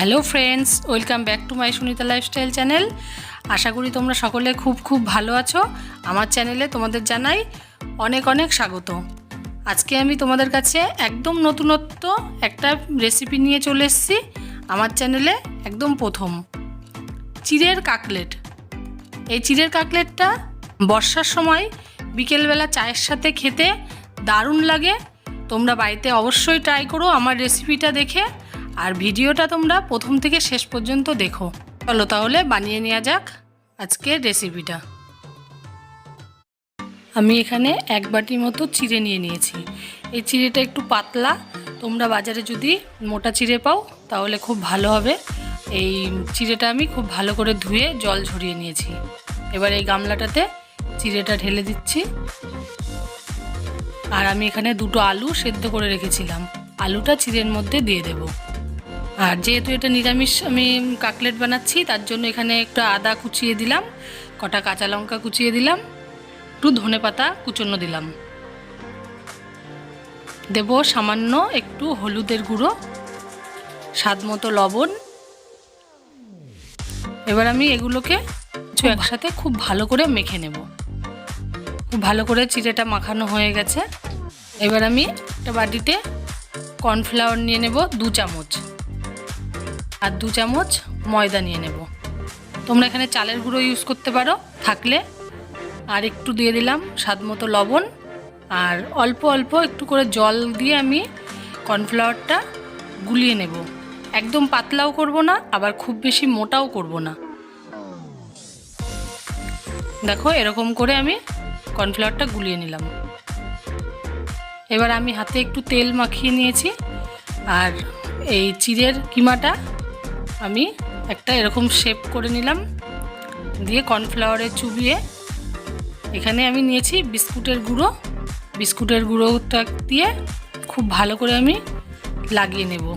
Hello friends, welcome back to my Sunita lifestyle channel. আশা করি তোমরা সকলে খুব ভালো আছো। আমার চ্যানেলে তোমাদের জানাই অনেক অনেক স্বাগত। আজকে আমি তোমাদের কাছে একদম নতুনত্ব একটা রেসিপি নিয়ে চলে এসেছি। আমার চ্যানেলে একদম প্রথম চিড়ের কাকলেট। এই চিড়ের কাকলেটটা বর্ষার সময় বিকেলবেলা চায়ের সাথে খেতে দারুণ লাগে। তোমরা বাড়িতে অবশ্যই ট্রাই করো আমার রেসিপিটা দেখে, আর ভিডিওটা তোমরা প্রথম থেকে শেষ পর্যন্ত দেখো। চলো তাহলে বানিয়ে নেওয়া যাক আজকের রেসিপিটা। আমি এখানে এক বাটি মতো চিড়ে নিয়ে নিয়েছি। এই চিড়েটা একটু পাতলা, তোমরা বাজারে যদি মোটা চিড়ে পাও তাহলে খুব ভালো হবে। এই চিড়েটা আমি খুব ভালো করে ধুয়ে জল ঝরিয়ে নিয়েছি। এবার এই গামলাটাতে চিড়েটা ঢেলে দিচ্ছি। আর আমি এখানে দুটো আলু সেদ্ধ করে রেখেছিলাম, আলুটা চিড়ের মধ্যে দিয়ে দেব। আর যেহেতু এটা নিরামিষ আমি কাকলেট বানাচ্ছি, তার জন্য এখানে একটু আদা কুচিয়ে দিলাম, কটা কাঁচা লঙ্কা কুচিয়ে দিলাম, একটু ধনেপাতা কুচনো দিলাম, দেব সামান্য একটু হলুদের গুঁড়ো, স্বাদ মতো লবণ। এবার আমি এগুলোকে কিছু একসাথে খুব ভালো করে মেখে নেব। খুব ভালো করে চিড়েটা মাখানো হয়ে গেছে। এবার আমি একটা বাটিতে কর্নফ্লাওয়ার নিয়ে নেব 2 চামচ, আর 2 চামচ ময়দা নিয়ে নেব। তোমরা এখানে চালের গুঁড়ো ইউজ করতে পারো থাকলে। আর একটু দিয়ে দিলাম স্বাদ মতো লবণ, আর অল্প অল্প একটু করে জল দিয়ে আমি কর্নফ্লাওয়ারটা গুলিয়ে নেব। একদম পাতলাও করব না, আবার খুব বেশি মোটাও করব না। দেখো এরকম করে আমি কর্নফ্লাওয়ারটা গুলিয়ে নিলাম। এবার আমি হাতে একটু তেল মাখিয়ে নিয়েছি, আর এই চিড়ের কিমাটা আমি একটা এরকম শেপ করে নিলাম, দিয়ে কর্নফ্লাওয়ারে চুবিয়ে এখানে আমি নিয়েছি বিস্কুটের গুঁড়ো। বিস্কুটের গুঁড়োটা দিয়ে খুব ভালো করে আমি লাগিয়ে নেব।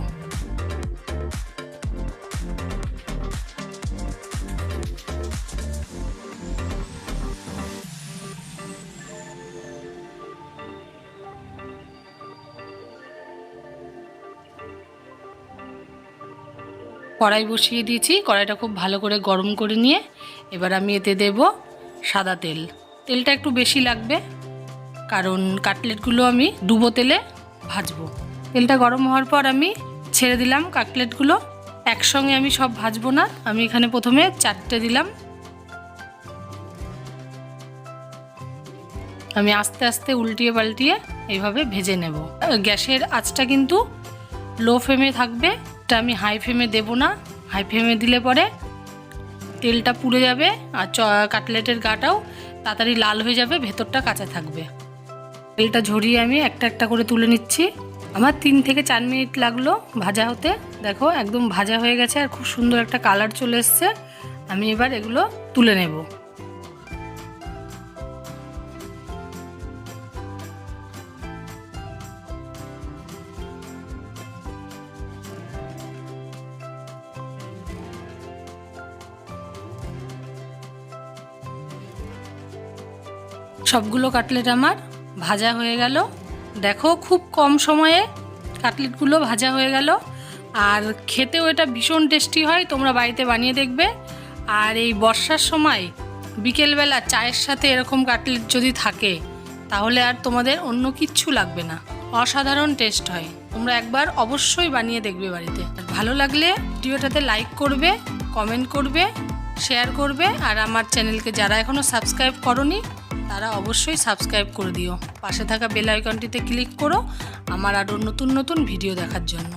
কড়াই বসিয়ে দিয়েছি, কড়াইটা খুব ভালো করে গরম করে নিয়ে এবার আমি এতে দেব সাদা তেল। তেলটা একটু বেশি লাগবে, কারণ কাটলেটগুলো আমি ডুবো তেলে ভাজবো। তেলটা গরম হওয়ার পর আমি ছেড়ে দিলাম কাটলেটগুলো। একসঙ্গে আমি সব ভাজবো না, আমি এখানে প্রথমে 4টে দিলাম। আমি আস্তে আস্তে উল্টিয়ে পাল্টিয়ে এইভাবে ভেজে নেব। গ্যাসের আঁচটা কিন্তু লো ফ্লেমে থাকবে, এটা আমি হাই ফ্লেমে দেব না। হাই ফ্লেমে দিলে পরে তেলটা পুড়ে যাবে, আর কাটলেটের গাটাও তাড়াতাড়ি লাল হয়ে যাবে, ভেতরটা কাঁচা থাকবে। তেলটা ঝরিয়ে আমি একটা একটা করে তুলে নিচ্ছি। আমার 3 থেকে 4 মিনিট লাগলো ভাজা হতে। দেখো একদম ভাজা হয়ে গেছে, আর খুব সুন্দর একটা কালার চলে এসছে। আমি এবার এগুলো তুলে নেব। সবগুলো কাটলেট আমার ভাজা হয়ে গেল। দেখো খুব কম সময়ে কাটলেটগুলো ভাজা হয়ে গেল, আর খেতেও এটা ভীষণ টেস্টি হয়। তোমরা বাড়িতে বানিয়ে দেখবে। আর এই বর্ষার সময় বিকেলবেলা চায়ের সাথে এরকম কাটলেট যদি থাকে, তাহলে আর তোমাদের অন্য কিচ্ছু লাগবে না। অসাধারণ টেস্ট হয়। তোমরা একবার অবশ্যই বানিয়ে দেখবে বাড়িতে। ভালো লাগলে ভিডিওটাতে লাইক করবে, কমেন্ট করবে, শেয়ার করবে। আর আমার চ্যানেলকে যারা এখনও সাবস্ক্রাইব করোনি তারা অবশ্যই সাবস্ক্রাইব করে দিও। পাশে থাকা বেল আইকনটিতে ক্লিক করো আমার আরও নতুন নতুন ভিডিও দেখার জন্য।